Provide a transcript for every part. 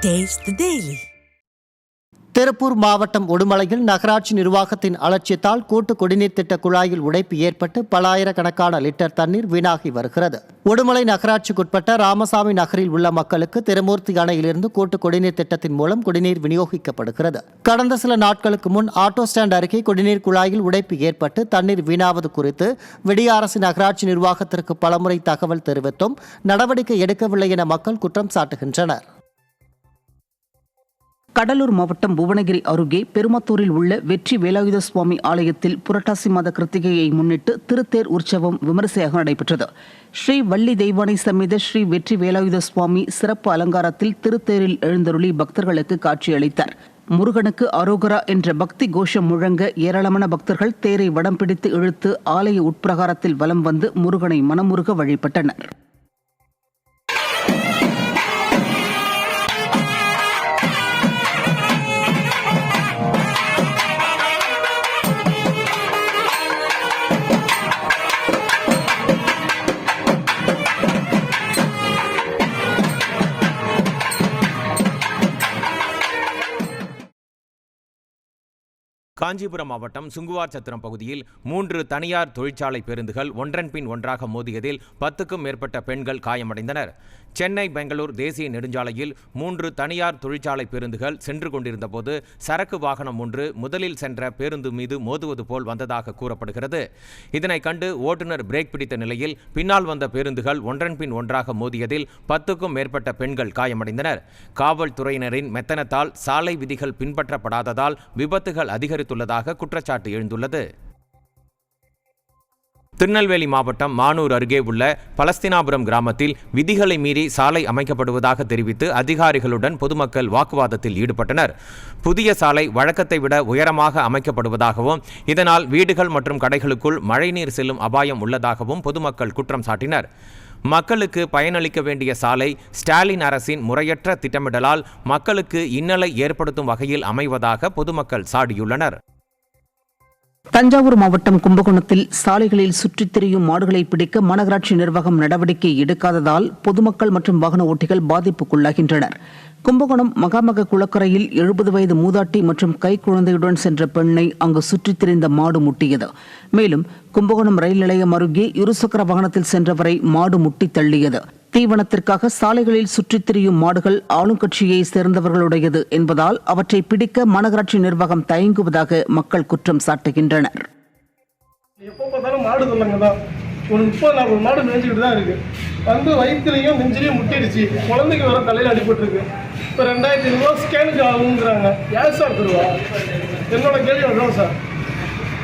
Taste the Daily. Tiruppur மாவட்டம் உடுமலையில் நகராட்சி நிர்வாகத்தின் அலட்சியத்தால் கூட்டு குடிநீர் திட்ட குழாயில் உடைப்பு ஏற்பட்டு பல ஆயிரக்கணக்கான லிட்டர் தண்ணீர் வீணாகி வருகிறது. உடுமலை நகராட்சிக்குட்பட்ட ராமசாமி நகரில் உள்ள மக்களுக்கு திருமூர்த்தி அணையிலிருந்து கூட்டு குடிநீர் திட்டத்தின் மூலம் குடிநீர் விநியோகிக்கப்படுகிறது. கடந்த சில நாட்களுக்கு முன் ஆட்டோ ஸ்டாண்ட் அருகே குடிநீர் குழாயில் உடைப்பு ஏற்பட்டு தண்ணீர் வீணாவது குறித்து விடிய அரசு நகராட்சி நிர்வாகத்திற்கு பலமுறை தகவல் தெரிவித்தும் நடவடிக்கை எடுக்கவில்லை என மக்கள் குற்றம் சாட்டுகின்றனர். கடலூர் மாவட்டம் புவனகிரி அருகே பெருமத்தூரில் உள்ள வெற்றி வேலாயுத சுவாமி ஆலயத்தில் புரட்டாசி மாத கிருத்திகையை முன்னிட்டு திருத்தேர் உற்சவம் விமரிசையாக நடைபெற்றது. ஸ்ரீ வள்ளி தெய்வானை சமேத ஸ்ரீ வெற்றி வேலாயுத சுவாமி சிறப்பு அலங்காரத்தில் திருத்தேரில் எழுந்தருளி பக்தர்களுக்கு காட்சியளித்தார். முருகனுக்கு அரோகரா என்ற பக்தி கோஷம் முழங்க ஏராளமான பக்தர்கள் தேரை வடம் பிடித்து இழுத்து ஆலய உட்பிரகாரத்தில் வலம் வந்து முருகனை மனமுருக வழிபட்டனர். காஞ்சிபுரம் மாவட்டம் சுங்குவார் சத்திரம் பகுதியில் 3 தனியார் தொழிற்சாலை பேருந்துகள் ஒன்றன் பின் ஒன்றாக மோதியதில் 10க்கும் மேற்பட்ட பெண்கள் காயமடைந்தனர். சென்னை பெங்களூர் தேசிய நெடுஞ்சாலையில் 3 தனியார் தொழிற்சாலை பேருந்துகள் சென்று கொண்டிருந்த போது சரக்கு வாகனம் ஒன்று முதலில் சென்ற பேருந்து மீது மோதுவது போல் வந்ததாக கூறப்படுகிறது. இதனை கண்டு ஓட்டுநர் பிரேக் பிடித்த நிலையில் பின்னால் வந்த பேருந்துகள் ஒன்றன் பின் ஒன்றாக மோதியதில் 10க்கும் மேற்பட்ட பெண்கள் காயமடைந்தனர். காவல்துறையினரின் மெத்தனத்தால் சாலை விதிகள் பின்பற்றப்படாததால் விபத்துகள் அதிகரித்துள்ளதாக குற்றச்சாட்டு எழுந்துள்ளது. திருநெல்வேலி மாவட்டம் மானூர் அருகே உள்ள பலஸ்தீனாபுரம் கிராமத்தில் விதிகளை மீறி சாலை அமைக்கப்படுவதாக தெரிவித்து அதிகாரிகளுடன் பொதுமக்கள் வாக்குவாதத்தில் ஈடுபட்டனர். புதிய சாலை வழக்கத்தை விட உயரமாக அமைக்கப்படுவதாகவும் இதனால் வீடுகள் மற்றும் கடைகளுக்குள் மழைநீர் செல்லும் அபாயம் உள்ளதாகவும் பொதுமக்கள் குற்றம் சாட்டினர். மக்களுக்கு பயனளிக்க வேண்டிய சாலை ஸ்டாலின் அரசின் முறையற்ற திட்டமிடலால் மக்களுக்கு இன்னலை ஏற்படுத்தும் வகையில் அமைவதாக பொதுமக்கள் சாடியுள்ளனர். தஞ்சாவூர் மாவட்டம் கும்பகோணத்தில் சாலைகளில் சுற்றித் திரியும் மாடுகளை பிடிக்க மாநகராட்சி நிர்வாகம் நடவடிக்கை எடுக்காததால் பொதுமக்கள் மற்றும் வாகன ஓட்டிகள் பாதிப்புக்குள்ளாகின்றனர். கும்பகோணம் மகாமக குளக்கரையில் 70 வயது மூதாட்டி மற்றும் கைக்குழந்தையுடன் சென்ற பெண்ணை அங்கு சுற்றித் திரிந்த மாடு முட்டியது. மேலும் கும்பகோணம் ரயில் நிலையம் அருகே இருசக்கர வாகனத்தில் சென்றவரை மாடு முட்டி தள்ளியது. தீவனத்திற்காக சாலைகளில் சுற்றித் திரியும் மாடுகள் ஆளும் கட்சியை சேர்ந்தவர்களுடையது என்பதால் அவற்றை பிடிக்க மாநகராட்சி நிர்வாகம் தயங்குவதாக மக்கள் குற்றம் சாட்டுகின்றனர். எப்போ பார்த்தாலும் மாடு தொல்லைங்க தான். ஒரு 30-40 மாடு மேய்ஞ்சிக்கிட்டு தான் இருக்கு. வந்து வயிற்றுலையும் நெஞ்சிலையும் முட்டிடுச்சு. குழந்தைக்கு வர தலையில் அடிபட்டுருக்கு. இப்போ 2500 ஸ்கேனுக்கு ஆகுங்கிறாங்க. யார் சார் தருவா? என்னோட கேள்வி அதான் சார்.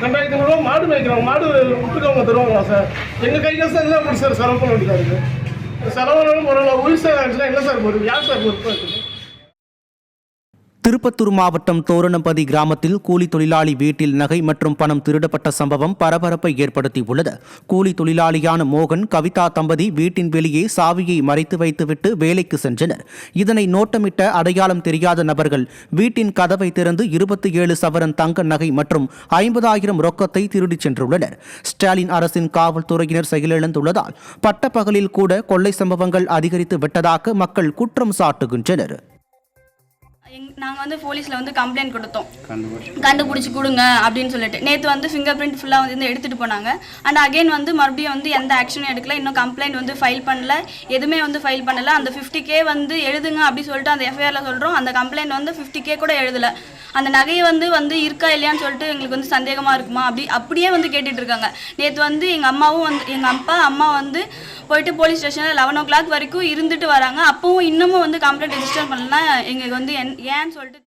2500 மாடு மேய்க்கிறாங்க. மாடு விட்டுக்கவங்க தருவாங்களா சார்? எங்கள் கை காசு என்ன அப்படி சார் செலவு பண்ண வேண்டியதாக இருக்குது. செலவுனாலும் பரவாயில்ல. உயிர் சார் ஆச்சுன்னா என்ன சார் பொறுப்பு? யார் சார் பொறுப்பாக இருக்குது? திருப்பத்தூர் மாவட்டம் தோரணம்பதி கிராமத்தில் கூலி தொழிலாளி வீட்டில் நகை மற்றும் பணம் திருடப்பட்ட சம்பவம் பரபரப்பை ஏற்படுத்தியுள்ளது. கூலி தொழிலாளியான மோகன், கவிதா தம்பதி வீட்டின் வெளியே சாவியை மறைத்து வைத்துவிட்டு வேலைக்கு சென்றனர். இதனை நோட்டமிட்ட அடையாளம் தெரியாத நபர்கள் வீட்டின் கதவை திறந்து 27 சவரன் தங்க நகை மற்றும் 50,000 ரொக்கத்தை திருடிச் சென்றுள்ளனர். ஸ்டாலின் அரசின் காவல்துறையினர் செயலிழந்துள்ளதால் பட்டப்பகலில் கூட கொள்ளை சம்பவங்கள் அதிகரித்து விட்டதாக மக்கள் குற்றம் சாட்டுகின்றனர். நாங்கள் வந்து போலீஸில் வந்து கம்ப்ளைண்ட் கொடுத்தோம், கண்டுபிடிச்சி கொடுங்க அப்படின்னு சொல்லிட்டு. நேற்று வந்து ஃபிங்கர் பிரிண்ட் ஃபுல்லாக வந்து எடுத்துகிட்டு போனாங்க. அண்ட் அகெயின் வந்து மறுபடியும் வந்து எந்த ஆக்ஷனும் எடுக்கல. இன்னும் கம்ப்ளைண்ட் வந்து ஃபைல் பண்ணல, எதுவுமே வந்து ஃபைல் பண்ணலை. அந்த 50K வந்து எழுதுங்க அப்படி சொல்லிட்டு அந்த எஃப்ஐஆரில் சொல்கிறோம். அந்த கம்ப்ளைண்ட் வந்து 50K கூட எழுதலை. அந்த நகையை வந்து இருக்கா இல்லையான்னு சொல்லிட்டு எங்களுக்கு வந்து சந்தேகமாக இருக்குமா அப்படியே வந்து கேட்டுட்டு இருக்காங்க. நேற்று வந்து எங்கள் அம்மாவும் வந்து எங்கள் அப்பா அம்மா வந்து போயிட்டு போலீஸ் ஸ்டேஷனில் 11 o'clock வரைக்கும் இருந்துட்டு வராங்க. அப்பவும் இன்னமும் வந்து கம்ப்ளைண்ட் ரெஜிஸ்டர் பண்ணலாம் எங்களுக்கு வந்து ஏன்னு சொல்லிட்டு.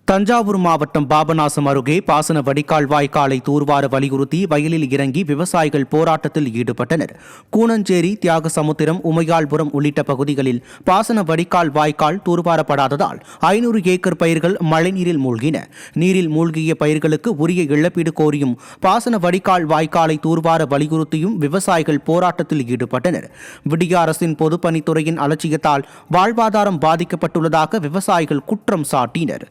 தஞ்சாவூர் மாவட்டம் பாபநாசம் அருகே பாசன வடிகால் வாய்க்காலை தூர்வார வலியுறுத்தி வயலில் இறங்கி விவசாயிகள் போராட்டத்தில் ஈடுபட்டனர். கூனஞ்சேரி, தியாகசமுத்திரம், உமையாள்புரம் உள்ளிட்ட பகுதிகளில் பாசன வடிகால் வாய்க்கால் தூர்வாரப்படாததால் 500 ஏக்கர் பயிர்கள் மழைநீரில் மூழ்கின. நீரில் மூழ்கிய பயிர்களுக்கு உரிய இழப்பீடு கோரியும் பாசன வடிகால் வாய்க்காலை தூர்வார வலியுறுத்தியும் விவசாயிகள் போராட்டத்தில் ஈடுபட்டனர். விடிய அரசின் பொதுப்பணித்துறையின் அலட்சியத்தால் வாழ்வாதாரம் பாதிக்கப்பட்டுள்ளதாக விவசாயிகள் குற்றம் சாட்டினர்.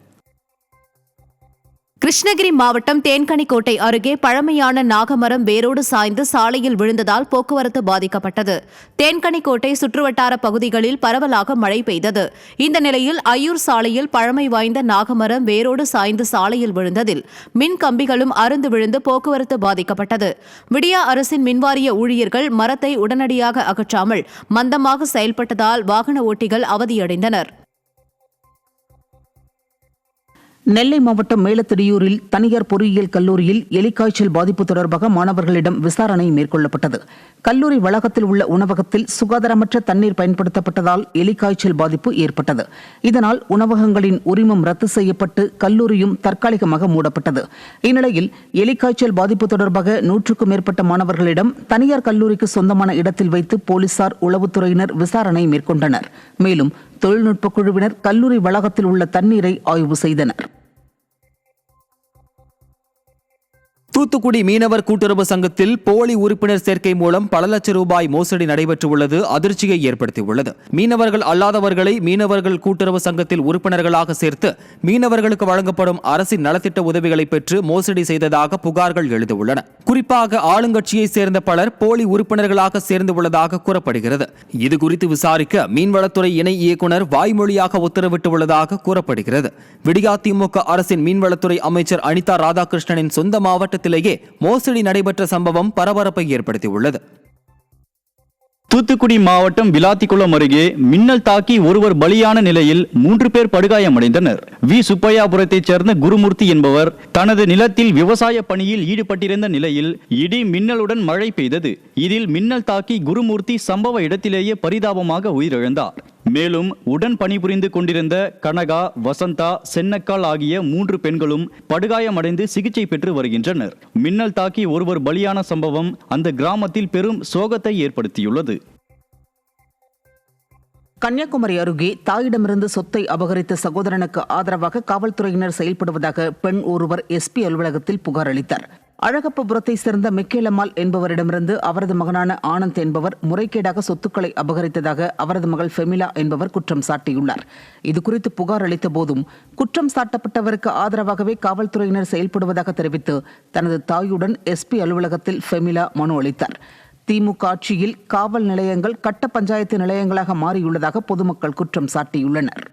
கிருஷ்ணகிரி மாவட்டம் தேன்கனிக்கோட்டை அருகே பழமையான நாகமரம் வேரோடு சாய்ந்து சாலையில் விழுந்ததால் போக்குவரத்து பாதிக்கப்பட்டது. தேன்கனிக்கோட்டை சுற்றுவட்டார பகுதிகளில் பரவலாக மழை பெய்தது. இந்த நிலையில் ஐயூர் சாலையில் பழமை வாய்ந்த நாகமரம் வேரோடு சாய்ந்து சாலையில் விழுந்ததில் மின் கம்பிகளும் அறுந்து விழுந்து போக்குவரத்து பாதிக்கப்பட்டது. விடியா அரசின் மின்வாரிய ஊழியர்கள் மரத்தை உடனடியாக அகற்றாமல் மந்தமாக செயல்பட்டதால் வாகன ஓட்டிகள் அவதியடைந்தனர். நெல்லை மாவட்டம் மேலத்திடியூரில் தனியார் பொறியியல் கல்லூரியில் எலிக்காய்ச்சல் பாதிப்பு தொடர்பாக மாணவர்களிடம் விசாரணை மேற்கொள்ளப்பட்டது. கல்லூரி வளாகத்தில் உள்ள உணவகத்தில் சுகாதாரமற்ற தண்ணீர் பயன்படுத்தப்பட்டதால் எலிக்காய்ச்சல் பாதிப்பு ஏற்பட்டது. இதனால் உணவகங்களின் உரிமம் ரத்து செய்யப்பட்டு கல்லூரியும் தற்காலிகமாக மூடப்பட்டது. இந்நிலையில் எலிக்காய்ச்சல் பாதிப்பு தொடர்பாக 100க்கும் மேற்பட்ட மாணவர்களிடம் தனியார் கல்லூரிக்கு சொந்தமான இடத்தில் வைத்து போலீசார் உளவுத்துறையினர் விசாரணை மேற்கொண்டனர். மேலும் தொழில்நுட்ப குழுவினர் கல்லூரி வளாகத்தில் உள்ள தண்ணீரை ஆய்வு செய்தனர். தூத்துக்குடி மீனவர் கூட்டுறவு சங்கத்தில் போலி உறுப்பினர் சேர்க்கை மூலம் பல லட்சம் ரூபாய் மோசடி நடைபெற்றுள்ளது அதிர்ச்சியை ஏற்படுத்தியுள்ளது. மீனவர்கள் அல்லாதவர்களை மீனவர்கள் கூட்டுறவு சங்கத்தில் உறுப்பினர்களாக சேர்த்து மீனவர்களுக்கு வழங்கப்படும் அரசின் நலத்திட்ட உதவிகளை பெற்று மோசடி செய்ததாக புகார்கள் எழுந்துள்ளன. குறிப்பாக ஆளுங்கட்சியை சேர்ந்த பலர் போலி உறுப்பினர்களாக சேர்ந்து உள்ளதாக கூறப்படுகிறது. இதுகுறித்து விசாரிக்க மீன்வளத்துறை இணை இயக்குநர் வாய்மொழியாக உத்தரவிட்டுள்ளதாக கூறப்படுகிறது. விடியா திமுக அரசின் மீன்வளத்துறை அமைச்சர் அனிதா ராதாகிருஷ்ணனின் சொந்த மாவட்டத்தில் மோசடி நடைபெற்ற சம்பவம் பரபரப்பை ஏற்படுத்தியுள்ளது. தூத்துக்குடி மாவட்டம் விளாத்திக்குளம் அருகே மின்னல் தாக்கி ஒருவர் பலியான நிலையில் 3 பேர் படுகாயமடைந்தனர். வி சுப்பையாபுரத்தைச் சேர்ந்த குருமூர்த்தி என்பவர் தனது நிலத்தில் விவசாய பணியில் ஈடுபட்டிருந்த நிலையில் இடி மின்னலுடன் மழை பெய்தது. இதில் மின்னல் தாக்கி குருமூர்த்தி சம்பவ இடத்திலேயே பரிதாபமாக உயிரிழந்தார். மேலும் உடன் பணிபுரிந்து கொண்டிருந்த கனகா, வசந்தா, சென்னக்கால் ஆகிய 3 பெண்களும் படுகாயமடைந்து சிகிச்சை பெற்று வருகின்றனர். மின்னல் தாக்கி ஒருவர் பலியான சம்பவம் அந்த கிராமத்தில் பெரும் சோகத்தை ஏற்படுத்தியுள்ளது. கன்னியாகுமரி அருகே தாயிடமிருந்து சொத்தை அபகரித்த சகோதரனுக்கு ஆதரவாக காவல்துறையினர் செயல்படுவதாக பெண் ஒருவர் எஸ்பி அலுவலகத்தில் புகார் அளித்தார். அழகப்பபுரத்தை சேர்ந்த மிக்கேலம்மாள் என்பவரிடமிருந்து அவரது மகனான ஆனந்த் என்பவர் முறைகேடாக சொத்துக்களை அபகரித்ததாக அவரது மகள் ஃபெமிலா என்பவர் குற்றம் சாட்டியுள்ளார். இதுகுறித்து புகார் அளித்த போதும் குற்றம் சாட்டப்பட்டவருக்கு ஆதரவாகவே காவல்துறையினர் செயல்படுவதாக தெரிவித்து தனது தாயுடன் எஸ்பி அலுவலகத்தில் ஃபெமிலா மனு அளித்தார். திமுக ஆட்சியில் காவல் நிலையங்கள் கட்ட பஞ்சாயத்து நிலையங்களாக மாறியுள்ளதாக பொதுமக்கள் குற்றம் சாட்டியுள்ளனர்.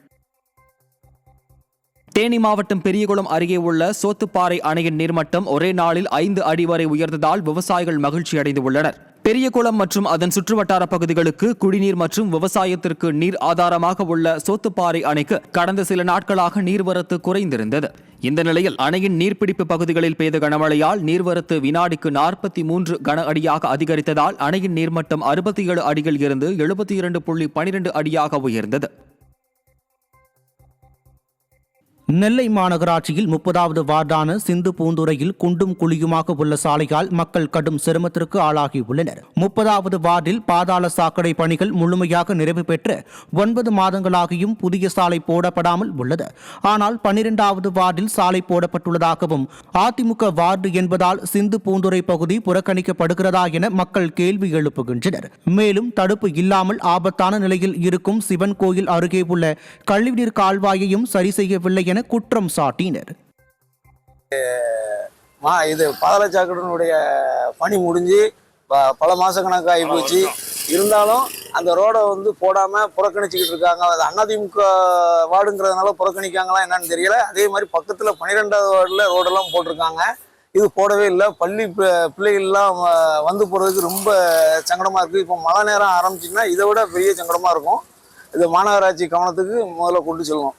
தேனி மாவட்டம் பெரியகுளம் அருகே உள்ள சோத்துப்பாறை அணையின் நீர்மட்டம் ஒரே நாளில் 5 அடி வரை உயர்ந்ததால் விவசாயிகள் மகிழ்ச்சி அடைந்துள்ளனர். பெரியகுளம் மற்றும் அதன் சுற்றுவட்டார பகுதிகளுக்கு குடிநீர் மற்றும் விவசாயத்திற்கு நீர் ஆதாரமாக உள்ள சோத்துப்பாறை அணைக்கு கடந்த சில நாட்களாக நீர்வரத்து குறைந்திருந்தது. இந்த நிலையில் அணையின் நீர்பிடிப்பு பகுதிகளில் பெய்த கனமழையால் நீர்வரத்து வினாடிக்கு 43 கன அடியாக அதிகரித்ததால் அணையின் நீர்மட்டம் 67 அடியில் இருந்து 72.12 அடியாக உயர்ந்தது. நெல்லை மாநகராட்சியில் 30வது வார்டான சிந்து பூந்துறையில் குண்டும் குழியுமாக உள்ள சாலையால் மக்கள் கடும் சிரமத்திற்கு ஆளாகியுள்ளனர். 30வது வார்டில் பாதாள சாக்கடை பணிகள் முழுமையாக நிறைவு பெற்று 9 மாதங்களாகியும் புதிய சாலை போடப்படாமல் உள்ளது. ஆனால் 12வது வார்டில் சாலை போடப்பட்டுள்ளதாகவும் அதிமுக வார்டு என்பதால் சிந்து பூந்துறை பகுதி புறக்கணிக்கப்படுகிறதா என மக்கள் கேள்வி எழுப்புகின்றனர். மேலும் தடுப்பு இல்லாமல் ஆபத்தான நிலையில் இருக்கும் சிவன் கோயில் அருகே உள்ள கழிவுநீர் கால்வாயையும் சரி செய்யவில்லை என குற்றம் சாட்டினர். இது பாதாள சாக்கடையினுடைய பணி முடிஞ்சு பல மாச கணக்காகி போச்சு. இருந்தாலும் அந்த ரோடை போடாம புறக்கணிச்சுக்கிட்டு இருக்காங்க. அது அதிமுக வார்டுங்கிறதுனால புறக்கணிக்காங்களா என்னன்னு தெரியல. அதே மாதிரி பக்கத்துல 12வது வார்டுல ரோடெல்லாம் போட்டிருக்காங்க. இது போடவே இல்லை. பள்ளி பிள்ளைகள்லாம் போறதுக்கு ரொம்ப சங்கடமா இருக்கு. இப்போ மழை நேரம் ஆரம்பிச்சுன்னா இதை விட பெரிய சங்கடமா இருக்கும். இது மாநகராட்சி கவனத்துக்கு முதல்ல கொண்டு செல்வோம்.